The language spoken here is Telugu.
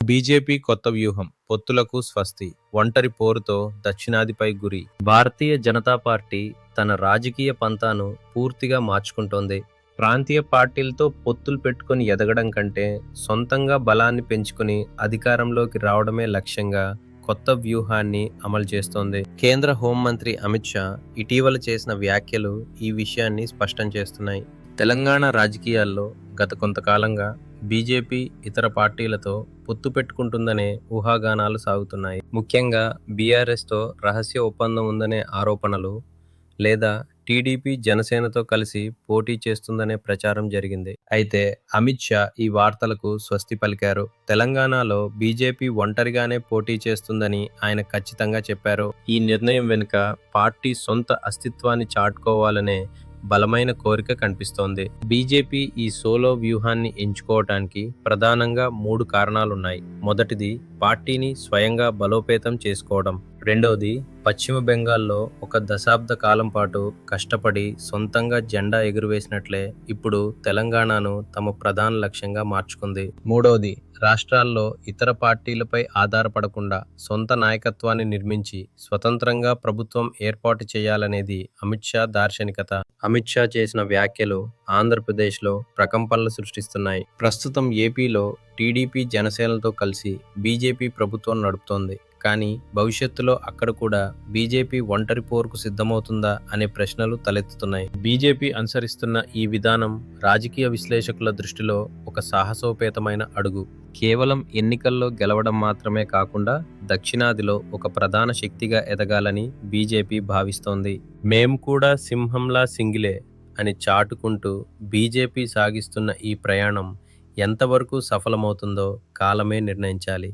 బీజేపీ కొత్త వ్యూహం, పొత్తులకు స్వస్తి, ఒంటరి పోరుతో దక్షిణాదిపై గురి. భారతీయ జనతా పార్టీ తన రాజకీయ పంతాను పూర్తిగా మార్చుకుంటోంది. ప్రాంతీయ పార్టీలతో పొత్తులు పెట్టుకుని ఎదగడం కంటే సొంతంగా బలాన్ని పెంచుకుని అధికారంలోకి రావడమే లక్ష్యంగా కొత్త వ్యూహాన్ని అమలు చేస్తోంది. కేంద్ర హోంమంత్రి అమిత్ షా ఇటీవల చేసిన వ్యాఖ్యలు ఈ విషయాన్ని స్పష్టం చేస్తున్నాయి. తెలంగాణ రాజకీయాల్లో గత కొంతకాలంగా బీజేపీ ఇతర పార్టీలతో పొత్తు పెట్టుకుంటుందనే ఊహాగానాలు సాగుతున్నాయి. ముఖ్యంగా బీఆర్ఎస్తో రహస్య ఒప్పందం ఉందనే ఆరోపణలు, లేదా టీడీపీ జనసేనతో కలిసి పోటీ చేస్తుందనే ప్రచారం జరిగింది. అయితే అమిత్ షా ఈ వార్తలకు స్వస్తి పలికారు. తెలంగాణలో బీజేపీ ఒంటరిగానే పోటీ చేస్తుందని ఆయన ఖచ్చితంగా చెప్పారు. ఈ నిర్ణయం వెనుక పార్టీ సొంత అస్తిత్వాన్ని చాటుకోవాలనే బలమైన కోరిక కనిపిస్తోంది. బీజేపీ ఈ సోలో వ్యూహాన్ని ఎంచుకోవటానికి ప్రధానంగా 3 కారణాలున్నాయి. మొదటిది, పార్టీని స్వయంగా బలోపేతం చేసుకోవడం. రెండవది, పశ్చిమ బెంగాల్లో ఒక దశాబ్ద కాలం పాటు కష్టపడి సొంతంగా జెండా ఎగురవేసినట్లే ఇప్పుడు తెలంగాణను తమ ప్రధాన లక్ష్యంగా మార్చుకుంది. మూడవది, రాష్ట్రాల్లో ఇతర పార్టీలపై ఆధారపడకుండా సొంత నాయకత్వాన్ని నిర్మించి స్వతంత్రంగా ప్రభుత్వం ఏర్పాటు చేయాలనేది అమిత్ షా దార్శనికత. అమిత్ షా చేసిన వ్యాఖ్యలు ఆంధ్రప్రదేశ్లో ప్రకంపనలు సృష్టిస్తున్నాయి. ప్రస్తుతం ఏపీలో టీడీపీ జనసేనలతో కలిసి బీజేపీ ప్రభుత్వం నడుపుతోంది. కానీ భవిష్యత్తులో అక్కడ కూడా బీజేపీ ఒంటరి పోరుకు సిద్ధమవుతుందా అనే ప్రశ్నలు తలెత్తుతున్నాయి. బీజేపీ అనుసరిస్తున్న ఈ విధానం రాజకీయ విశ్లేషకుల దృష్టిలో ఒక సాహసోపేతమైన అడుగు. కేవలం ఎన్నికల్లో గెలవడం మాత్రమే కాకుండా దక్షిణాదిలో ఒక ప్రధాన శక్తిగా ఎదగాలని బీజేపీ భావిస్తోంది. మేం కూడా సింహంలా సింగిలే అని చాటుకుంటూ బీజేపీ సాగిస్తున్న ఈ ప్రయాణం ఎంతవరకు సఫలమవుతుందో కాలమే నిర్ణయించాలి.